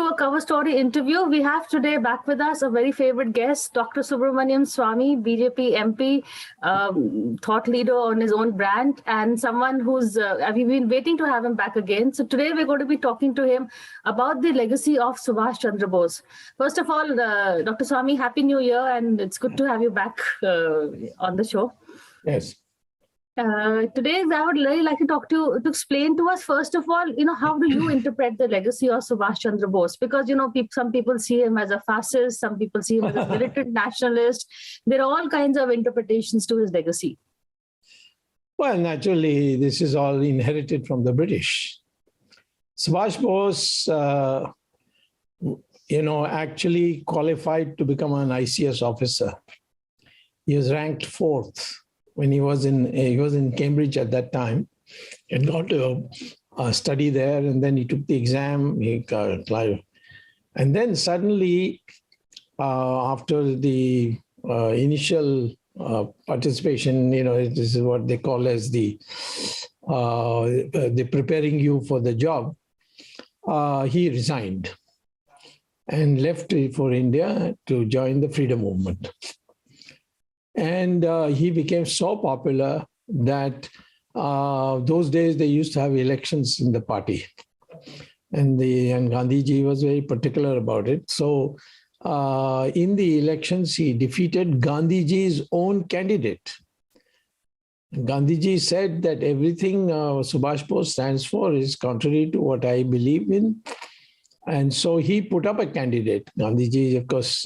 to a cover story interview. We have today back with us a very favorite guest, Dr. Swamy, BJP MP, thought leader on his own brand, and someone who's we've been waiting to have him back again. So today we're going to be talking to him about the legacy of Subhash Chandra Bose. First of all, Dr. Swamy, Happy New Year, and it's good to have you back on the show. Yes. Today, I would really like to talk to explain to us, first of all, how do you interpret the legacy of Subhash Chandra Bose? Because, some people see him as a fascist, some people see him as a militant nationalist. There are all kinds of interpretations to his legacy. Well, naturally, this is all inherited from the British. Subhash Bose, actually qualified to become an ICS officer. He was ranked 4th. When he was in Cambridge at that time, and got to study there, and then he took the exam. And then suddenly, after the initial participation, this is what they call as the preparing you for the job. He resigned and left for India to join the freedom movement. And he became so popular that those days they used to have elections in the party. And Gandhiji was very particular about it. So in the elections, he defeated Gandhiji's own candidate. Gandhiji said that everything Subhash Bose stands for is contrary to what I believe in. And so he put up a candidate. Gandhiji, of course,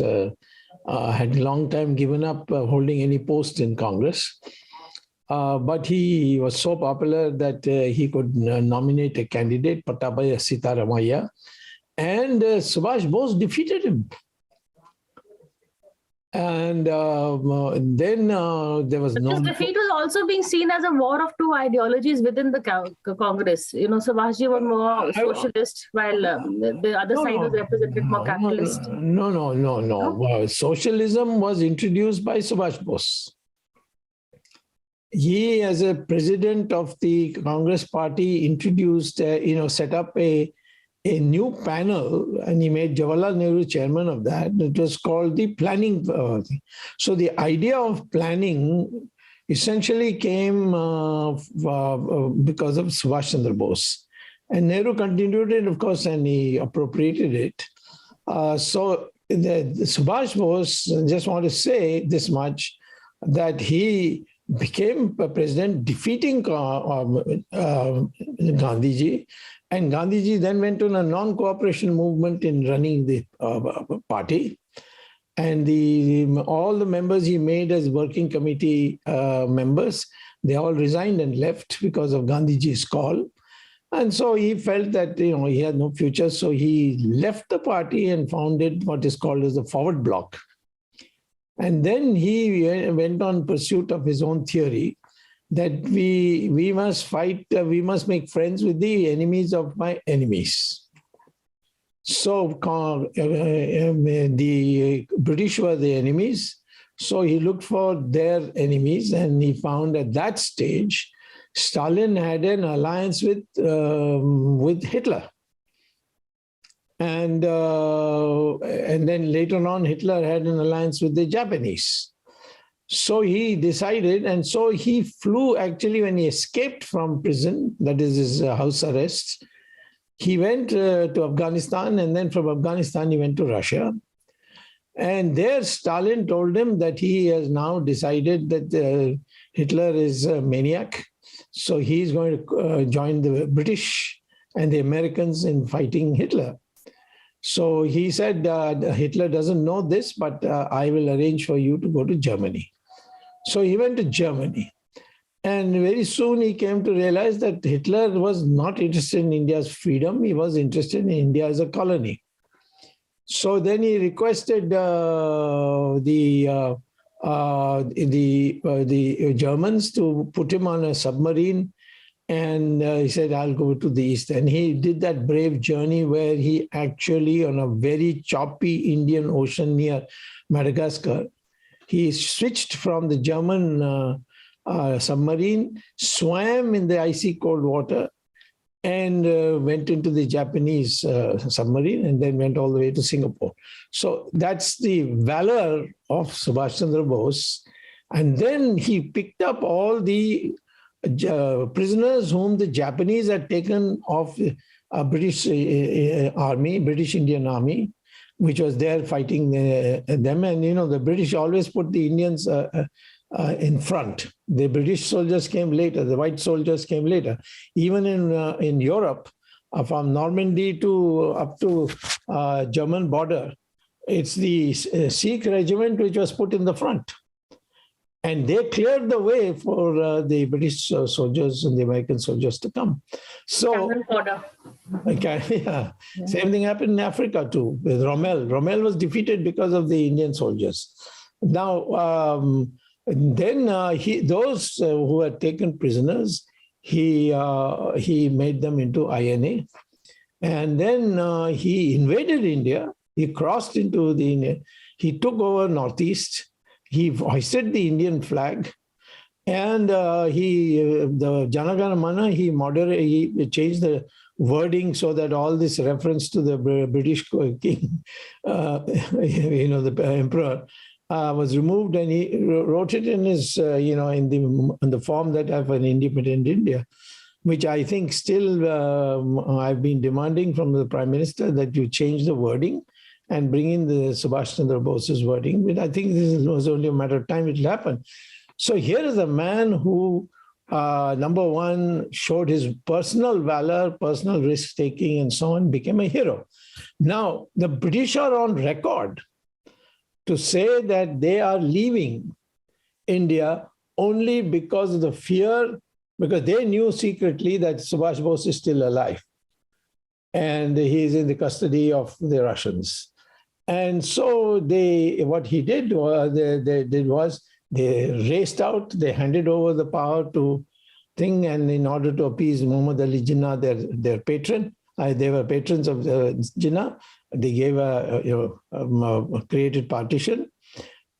had a long time given up holding any post in Congress. But he was so popular that he could nominate a candidate, Pattabhi Sitaramaiah, and Subhash Bose defeated him. And then there was no... This defeat was also being seen as a war of two ideologies within the Congress. Subhashji was more socialist, while the other side was represented more capitalist. No. Well, socialism was introduced by Subhash Bose. He, as a president of the Congress party, introduced, set up a new panel, and he made Jawaharlal Nehru chairman of that. It was called the planning. So the idea of planning essentially came because of Subhash Chandra Bose. And Nehru continued it, of course, and he appropriated it. So the Subhash Bose, I just want to say this much, that he became president defeating Gandhiji. And Gandhiji then went on a non-cooperation movement in running the party. And all the members he made as working committee members, they all resigned and left because of Gandhiji's call. And so he felt that he had no future. So he left the party and founded what is called as the Forward Bloc. And then he went on pursuit of his own theory, that we must fight, we must make friends with the enemies of my enemies. So the British were the enemies. So he looked for their enemies, and he found at that stage, Stalin had an alliance with Hitler. And then later on, Hitler had an alliance with the Japanese. So he decided, and so he flew, actually, when he escaped from prison, that is his house arrest, he went to Afghanistan, and then from Afghanistan, he went to Russia. And there, Stalin told him that he has now decided that Hitler is a maniac. So he's going to join the British and the Americans in fighting Hitler. So he said, Hitler doesn't know this, but I will arrange for you to go to Germany. So he went to Germany. And very soon he came to realize that Hitler was not interested in India's freedom. He was interested in India as a colony. So then he requested the Germans to put him on a submarine. And he said, I'll go to the east. And he did that brave journey where he actually, on a very choppy Indian Ocean near Madagascar, he switched from the German submarine, swam in the icy cold water, and went into the Japanese submarine and then went all the way to Singapore. So that's the valor of Subhash Chandra Bose. And then he picked up all the prisoners whom the Japanese had taken off British army, British Indian Army, which was there fighting them. And, the British always put the Indians in front. The British soldiers came later. The white soldiers came later. Even in Europe, from Normandy to up to German border, it's the Sikh regiment which was put in the front. And they cleared the way for the British soldiers and the American soldiers to come. So, yeah. Same thing happened in Africa too with Rommel. Rommel was defeated because of the Indian soldiers. Now, then those who were taken prisoners, he made them into INA, and then he invaded India. He crossed into the India. He took over Northeast. He hoisted the Indian flag, and the Jana Gana Mana, he changed the wording so that all this reference to the British king, the emperor, was removed, and he wrote it in his, in the form that of an independent India, which I think still I've been demanding from the Prime Minister that you change the wording and bring in the Subhash Chandra Bose's wording. But I think this was only a matter of time it will happen. So here is a man who, number one, showed his personal valor, personal risk-taking, and so on, became a hero. Now, the British are on record to say that they are leaving India only because of the fear, because they knew secretly that Subhash Bose is still alive and he is in the custody of the Russians. And so what he did was they raced out, they handed over the power to Thing, and in order to appease Muhammad Ali Jinnah, their patron, they were patrons of Jinnah. They gave a created partition,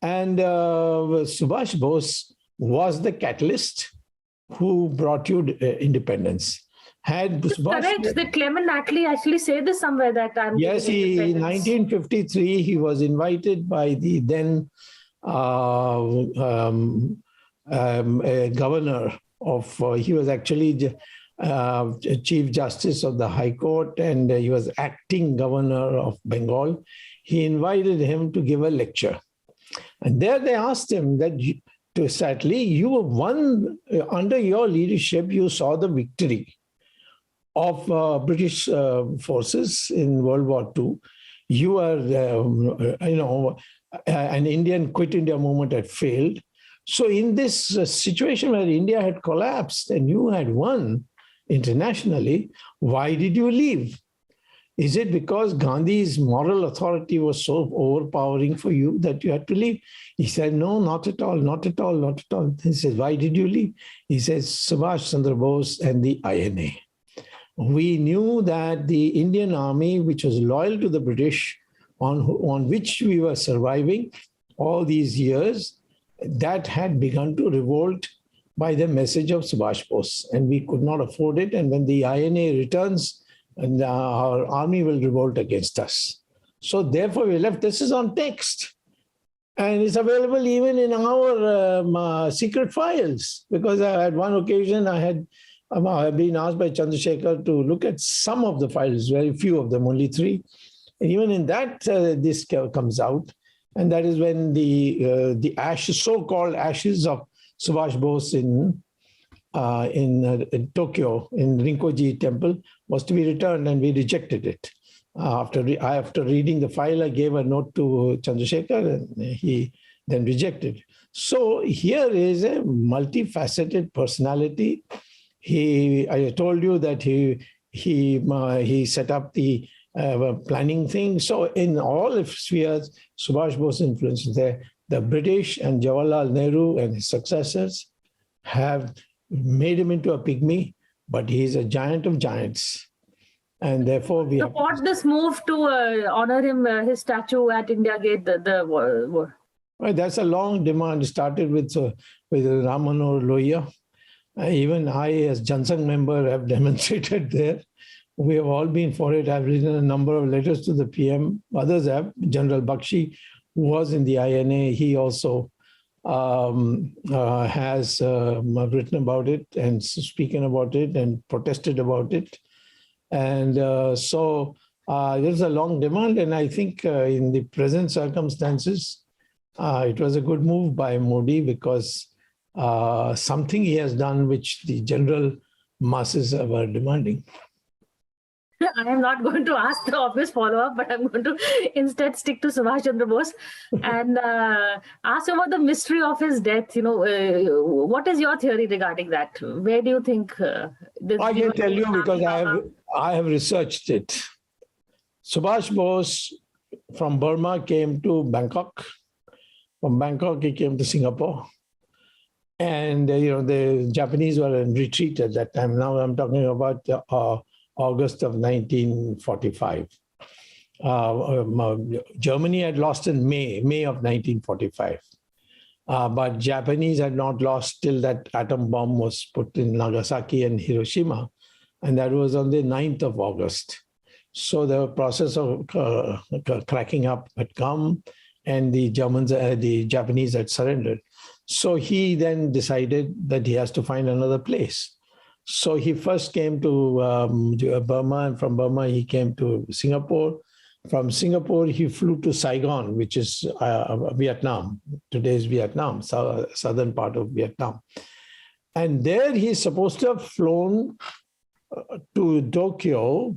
and Subhash Bose was the catalyst who brought you independence. Had Subhash, correct? Did Clement Attlee actually say this somewhere that time? Yes, in 1953 he was invited by the then governor of. He was actually Chief Justice of the High Court, and he was acting governor of Bengal. He invited him to give a lecture. And there they asked him that, sadly, you won, under your leadership, you saw the victory of British forces in World War II. You were, an Indian Quit India movement had failed. So in this situation where India had collapsed and you had won internationally, why did you leave? Is it because Gandhi's moral authority was so overpowering for you that you had to leave? He said, no, not at all, not at all, not at all. He says, why did you leave? He says, Subhash Chandra Bose and the INA. We knew that the Indian army, which was loyal to the British, on which we were surviving all these years, that had begun to revolt by the message of Subhash Bose, and we could not afford it. And when the INA returns, and our army will revolt against us. So therefore we left. This is on text. And it's available even in our secret files, because at one occasion I had been asked by Chandrasekhar to look at some of the files, very few of them, only 3. And even in that, this comes out. And that is when the ashes, so-called ashes of Subhash Bose in Tokyo, in Rinpoche temple, was to be returned, and we rejected it. After reading the file, I gave a note to Chandrasekhar, and he then rejected. So here is a multifaceted personality. I told you that he set up the planning thing. So in all spheres, Subhash Bose influence is there. The British and Jawaharlal Nehru and his successors have made him into a pygmy, but he's a giant of giants. And therefore we support this move to honor him, his statue at India Gate. Well, that's a long demand. It started with Ram Manohar Lohia, Even I, as Jansang member, have demonstrated there. We have all been for it. I've written a number of letters to the PM. Others have. General Bakshi, who was in the INA, he also has written about it and spoken about it and protested about it. And so there's a long demand. And I think in the present circumstances, it was a good move by Modi because something he has done which the general masses were demanding. I am not going to ask the obvious follow-up, but I'm going to instead stick to Subhash Chandra Bose and ask about the mystery of his death. What is your theory regarding that? Where do you think I can tell you because I have researched it. Subhash Bose from Burma came to Bangkok. From Bangkok, he came to Singapore. And, the Japanese were in retreat at that time. Now I'm talking about August of 1945. Germany had lost in May of 1945. But Japanese had not lost till that atom bomb was put in Nagasaki and Hiroshima. And that was on the 9th of August. So the process of cracking up had come and the Japanese had surrendered. So he then decided that he has to find another place. So he first came to Burma, and from Burma he came to Singapore. From Singapore, he flew to Saigon, which is Vietnam, today's Vietnam, southern part of Vietnam. And there he's supposed to have flown to Tokyo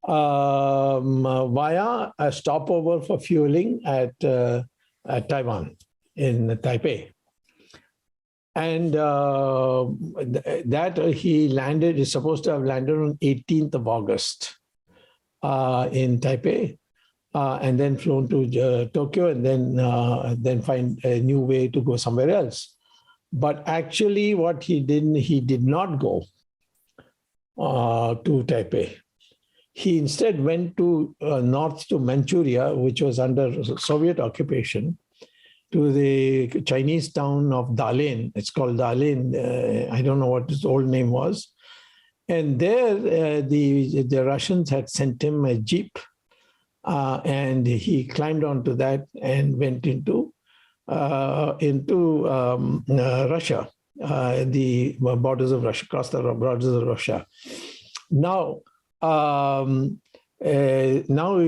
via a stopover for fueling at Taiwan, in Taipei. And that he landed, is supposed to have landed on 18th of August in Taipei, and then flown to Tokyo, and then find a new way to go somewhere else. But actually what he did not go to Taipei. He instead went to north to Manchuria, which was under Soviet occupation, to the Chinese town of Dalian. It's called Dalian. I don't know what his old name was. And there, the Russians had sent him a jeep, and he climbed onto that and went into Russia, the borders of Russia, crossed the borders of Russia. Now we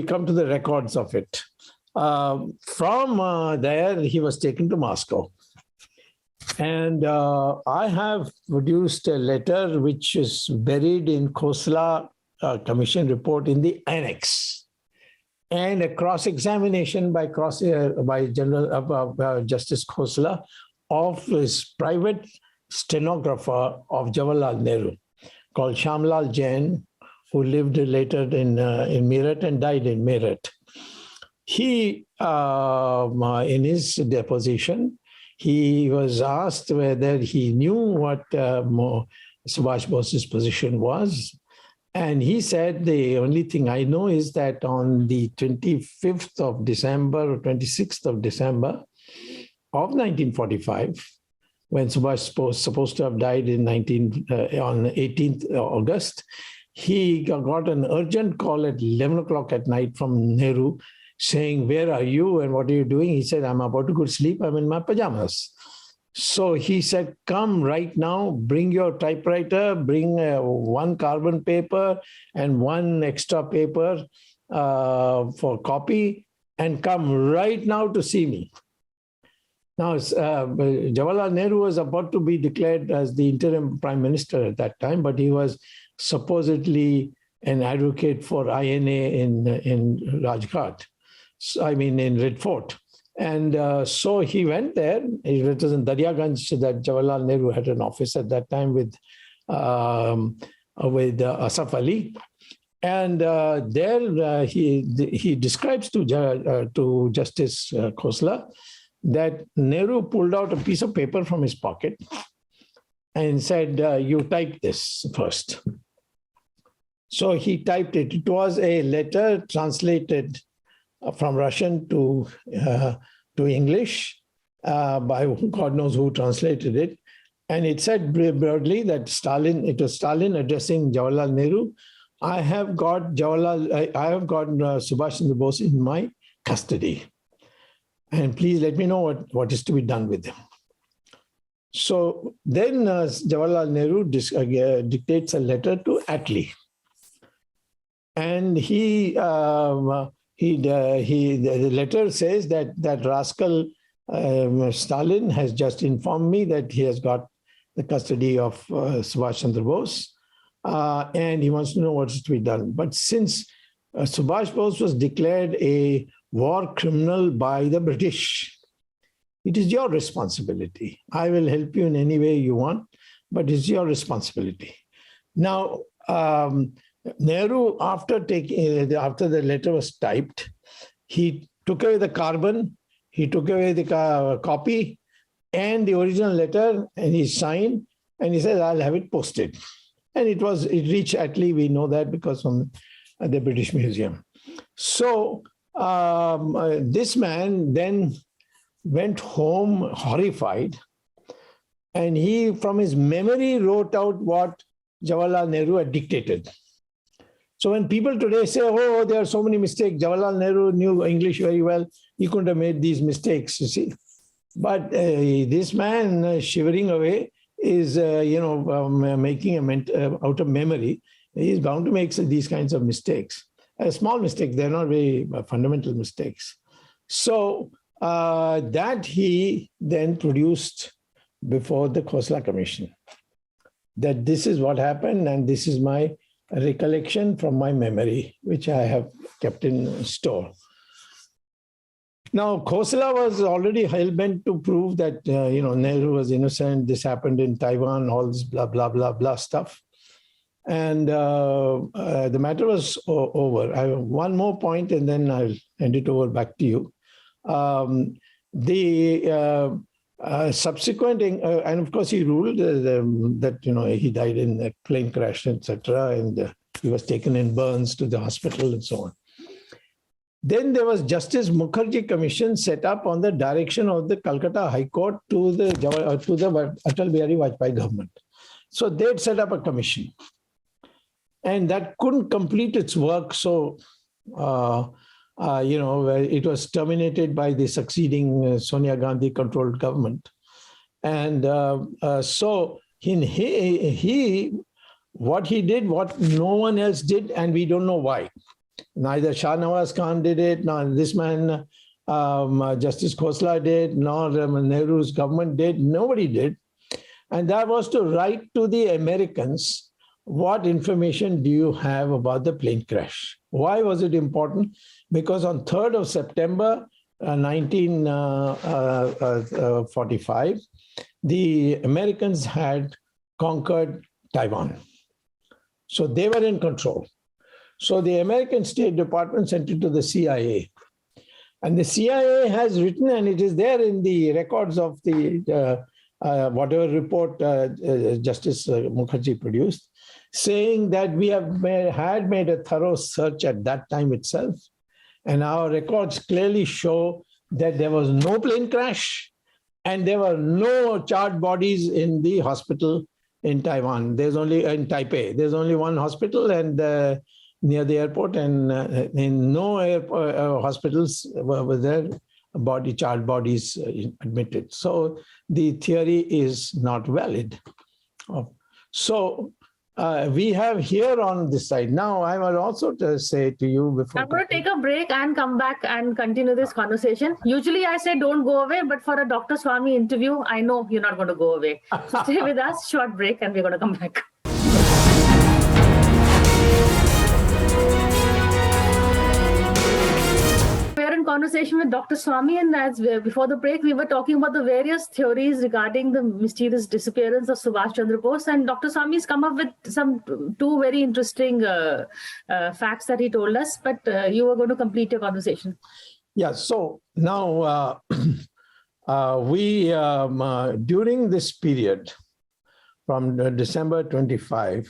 come to the records of it. From there, he was taken to Moscow. And I have produced a letter which is buried in Khosla Commission report in the annex, and a cross-examination by General Justice Khosla of his private stenographer of Jawaharlal Nehru, called Shamlal Jain, who lived later in Meerut and died in Meerut. He, in his deposition, he was asked whether he knew what Subhash Bose's position was. And he said, the only thing I know is that on the 25th of December or 26th of December of 1945, when Subhash was supposed to have died on 18th August, he got an urgent call at 11 o'clock at night from Nehru saying, "Where are you and what are you doing?" He said, "I'm about to go to sleep. I'm in my pajamas." So he said, "Come right now, bring your typewriter, bring one carbon paper and one extra paper for copy, and come right now to see me." Now, Jawaharlal Nehru was about to be declared as the interim prime minister at that time, but he was supposedly an advocate for INA in Rajghat, in Red Fort. And so he went there. It was in Daryaganj that Jawaharlal Nehru had an office at that time with Asaf Ali. And there he describes to Justice Khosla that Nehru pulled out a piece of paper from his pocket and said, "You type this first." So he typed it. It was a letter translated from Russian to English by God knows who translated it. And it said broadly that it was Stalin addressing Jawaharlal Nehru. I have got Subhash Chandra Bose in my custody. And please let me know what is to be done with him. So then Jawaharlal Nehru dictates a letter to Attlee. And the letter says that rascal Stalin has just informed me that he has got the custody of Subhash Chandra Bose, and he wants to know what is to be done. But since Subhash Bose was declared a war criminal by the British, it is your responsibility. I will help you in any way you want, but it's your responsibility. Now, Nehru, after the letter was typed, he took away the carbon, he took away the copy and the original letter, and he signed, and he said, I'll have it posted. And it reached Attlee, we know that because from the British Museum. So this man then went home horrified, and he, from his memory, wrote out what Jawaharlal Nehru had dictated. So when people today say, oh, there are so many mistakes, Jawaharlal Nehru knew English very well, he couldn't have made these mistakes, you see. But this man shivering away is, making out of memory. He's bound to make these kinds of mistakes. Small mistakes, they're not very fundamental mistakes. So that he then produced before the Khosla Commission, that this is what happened and this is my recollection from my memory, which I have kept in store. Now, Khosla was already hell-bent to prove that, Nehru was innocent, this happened in Taiwan, all this blah, blah, blah, blah stuff. And the matter was over. I have one more point and then I'll hand it over back to you. Subsequent, and of course he ruled that, he died in a plane crash, etc. And he was taken in burns to the hospital and so on. Then there was Justice Mukherjee Commission set up on the direction of the Calcutta High Court to the Atal Bihari Vajpayee government. So they'd set up a commission. And that couldn't complete its work. So, it was terminated by the succeeding Sonia Gandhi-controlled government. And so what he did, what no one else did, and we don't know why. Neither Shah Nawaz Khan did it, nor this man, Justice Khosla did, nor Nehru's government did. Nobody did. And that was to write to the Americans, what information do you have about the plane crash? Why was it important? Because on 3rd of September 1945, the Americans had conquered Taiwan. So they were in control. So the American State Department sent it to the CIA. And the CIA has written, and it is there in the records of the whatever report Justice Mukherjee produced, saying that we had made a thorough search at that time itself. And our records clearly show that there was no plane crash and there were no charred bodies in the hospital in Taiwan. There's only in Taipei. There's only one hospital and near the airport, and in no hospitals were there charred bodies admitted. So the theory is not valid. So we have here on this side. Now, I will also say to you before. I'm going to take a break and come back and continue this conversation. Usually I say don't go away, but for a Dr. Swamy interview, I know you're not going to go away. So stay with us, short break, and we're going to come back. We're in conversation with Dr. Swamy, and as before the break, we were talking about the various theories regarding the mysterious disappearance of Subhash Chandra Bose. And Dr. Swamy's come up with two very interesting facts that he told us, but you were going to complete your conversation. Yeah, so now we, during this period, from December 25,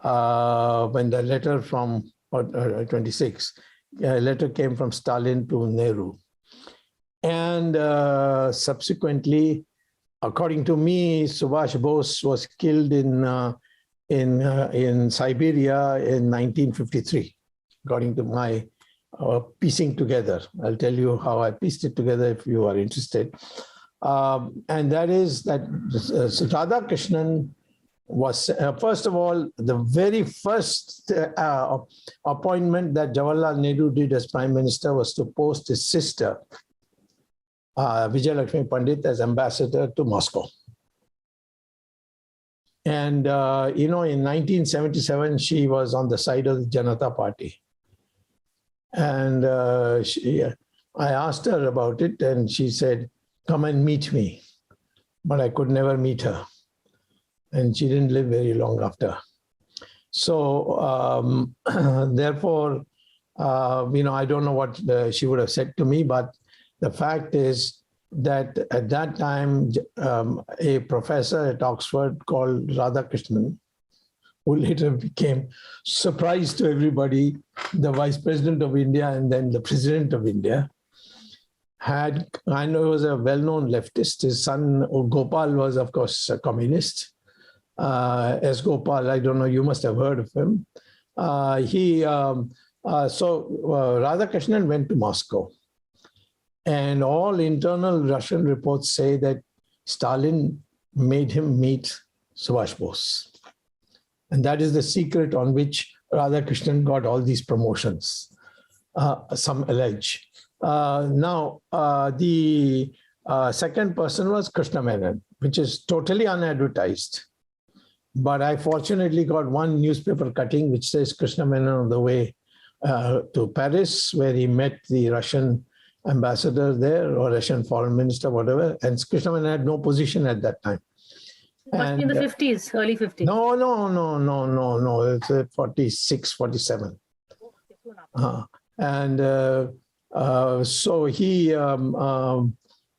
when the letter from 26, a letter came from Stalin to Nehru. And subsequently, according to me, Subhash Bose was killed in Siberia in 1953, according to my piecing together. I'll tell you how I pieced it together if you are interested. And that is that Radhakrishnan was, first of all, the very first appointment that Jawaharlal Nehru did as Prime Minister was to post his sister, Vijay Lakshmi Pandit, as ambassador to Moscow. And, in 1977, she was on the side of the Janata Party. And I asked her about it, and she said, "Come and meet me." But I could never meet her. And she didn't live very long after. So, therefore, I don't know what she would have said to me, but the fact is that at that time, a professor at Oxford called Radhakrishnan, who later became, surprise to everybody, the Vice President of India and then the President of India, I know he was a well-known leftist. His son Gopal was, of course, a communist. S. Gopal, I don't know, you must have heard of him. Radhakrishnan went to Moscow. And all internal Russian reports say that Stalin made him meet Subhash Bose. And that is the secret on which Radhakrishnan got all these promotions, some allege. The second person was Krishna Menon, which is totally unadvertised. But I fortunately got one newspaper cutting which says Krishna Menon on the way to Paris, where he met the Russian ambassador there, or Russian foreign minister, whatever. And Krishna Menon had no position at that time. In the 50s, early 50s. No. It's 46, 47. So he and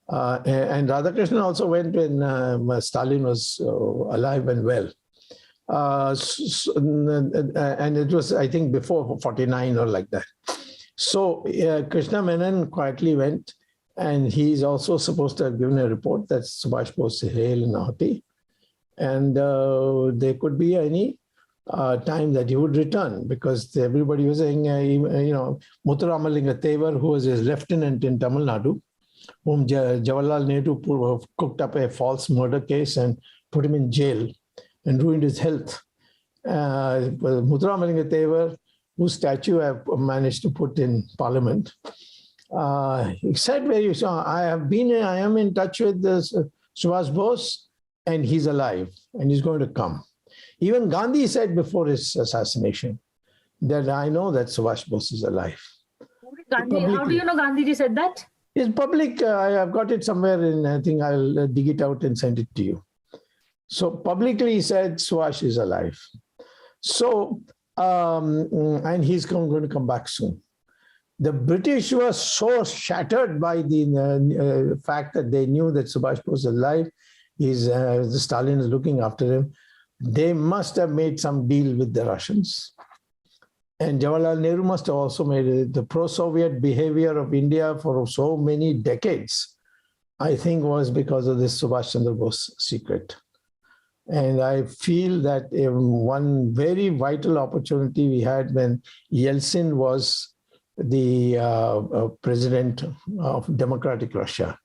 Radhakrishnan also went when Stalin was alive and well. And it was, I think, before 49 or like that. So Krishna Menon quietly went, and he's also supposed to have given a report that Subhash Bose is hale and hearty, and there could be any time that he would return, because everybody was saying, Muthuramalingam Thevar, who was his lieutenant in Tamil Nadu, whom Jawaharlal Nehru cooked up a false murder case and put him in jail and ruined his health. Muthuramalingam Thevar, whose statue I managed to put in Parliament, he said, I am in touch with Subhash Bose, and he's alive, and he's going to come. Even Gandhi said before his assassination that I know that Subhash Bose is alive. How do you know Gandhiji said that? It's public. I've got it somewhere, and I think I'll dig it out and send it to you. So publicly he said Subhash is alive. So, and he's going to come back soon. The British were so shattered by the fact that they knew that Subhash Bose was alive. The Stalin is looking after him. They must have made some deal with the Russians. And Jawaharlal Nehru must have also made it. The pro-Soviet behavior of India for so many decades, I think, was because of this Subhash Chandra Bose secret. And I feel that one very vital opportunity we had when Yeltsin was the president of democratic Russia,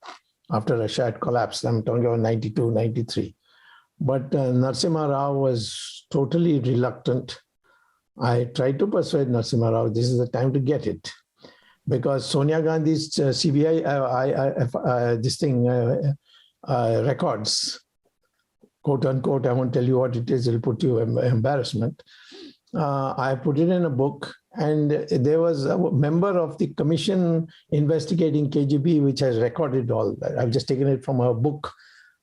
after Russia had collapsed. I'm talking about 92, 93. But Narasimha Rao was totally reluctant. I tried to persuade Narasimha Rao, this is the time to get it. Because Sonia Gandhi's CBI, records, quote unquote, I won't tell you what it is, it'll put you in embarrassment. I put it in a book, and there was a member of the commission investigating KGB which has recorded all that. I've just taken it from her book,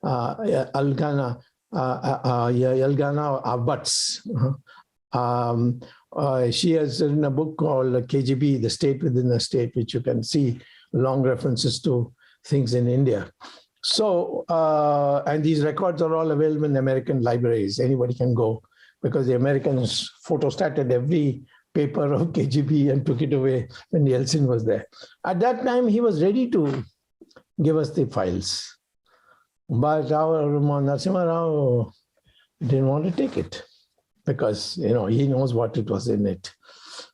Yelgana Abats. She has written a book called KGB, The State Within the State, which you can see long references to things in India. So, and these records are all available in American libraries. Anybody can go, because the Americans photostated every paper of KGB and took it away when Yeltsin was there. At that time, he was ready to give us the files. But our Narasimha Rao didn't want to take it because, he knows what it was in it.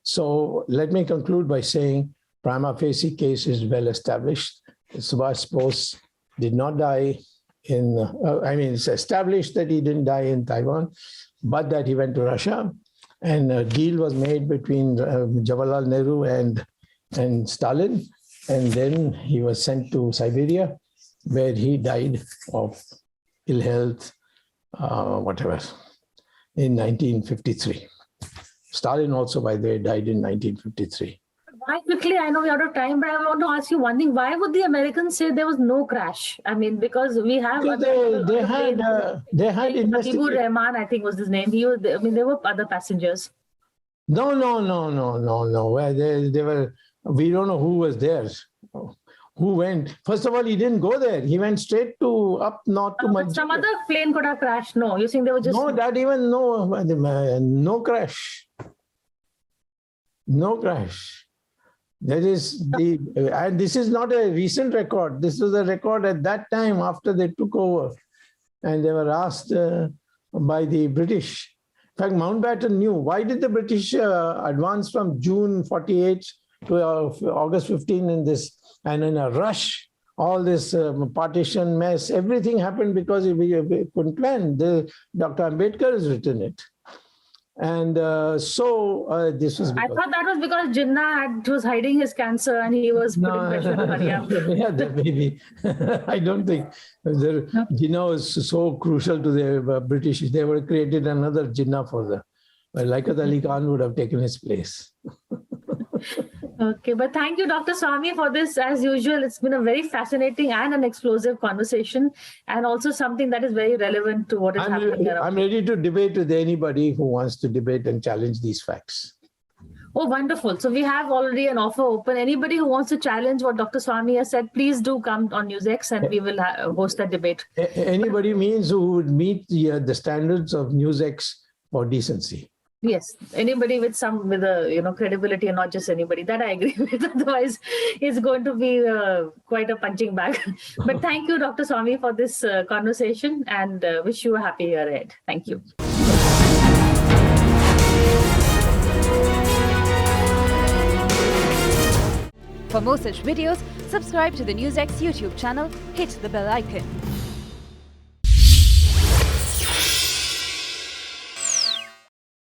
So let me conclude by saying prima facie case is well established. Subhash Bose did not die it's established that he didn't die in Taiwan, but that he went to Russia, and a deal was made between Jawaharlal Nehru and Stalin, and then he was sent to Siberia, where he died of ill health, in 1953. Stalin also, by the way, died in 1953. Why quickly? I know we're out of time, but I want to ask you one thing. Why would the Americans say there was no crash? I mean, because we have... They had Habibur Rahman, I think was his name. There were other passengers. No. They were... We don't know who was there. Who went? First of all, he didn't go there. He went straight up north to Manchester. Some other plane could have crashed. No, you think they were just... No crash. No crash. That is and this is not a recent record. This was a record at that time after they took over, and they were asked by the British. In fact, Mountbatten knew. Why did the British advance from June 48 to August 15 in this, and in a rush? All this partition mess, everything happened because we couldn't plan. Dr. Ambedkar has written it. And this was... I thought that was because Jinnah was hiding his cancer and he was putting pressure to hurry up. Yeah, that may be. I don't think Jinnah was so crucial to the British. They would have created another Jinnah for them. But Liaquat Ali Khan would have taken his place. Okay, but thank you, Dr. Swamy, for this. As usual, it's been a very fascinating and an explosive conversation, and also something that is very relevant to what is happening here. I'm ready to debate with anybody who wants to debate and challenge these facts. Oh, wonderful. So we have already an offer open. Anybody who wants to challenge what Dr. Swamy has said, please do come on NewsX and we will host that debate. Anybody means who would meet the standards of NewsX for decency. Yes, anybody with credibility, and not just anybody. That I agree with. Otherwise, it's going to be quite a punching bag. But thank you, Dr. Swamy, for this conversation, and wish you a happy year ahead. Thank you. For more such videos, subscribe to the NewsX YouTube channel, hit the bell icon.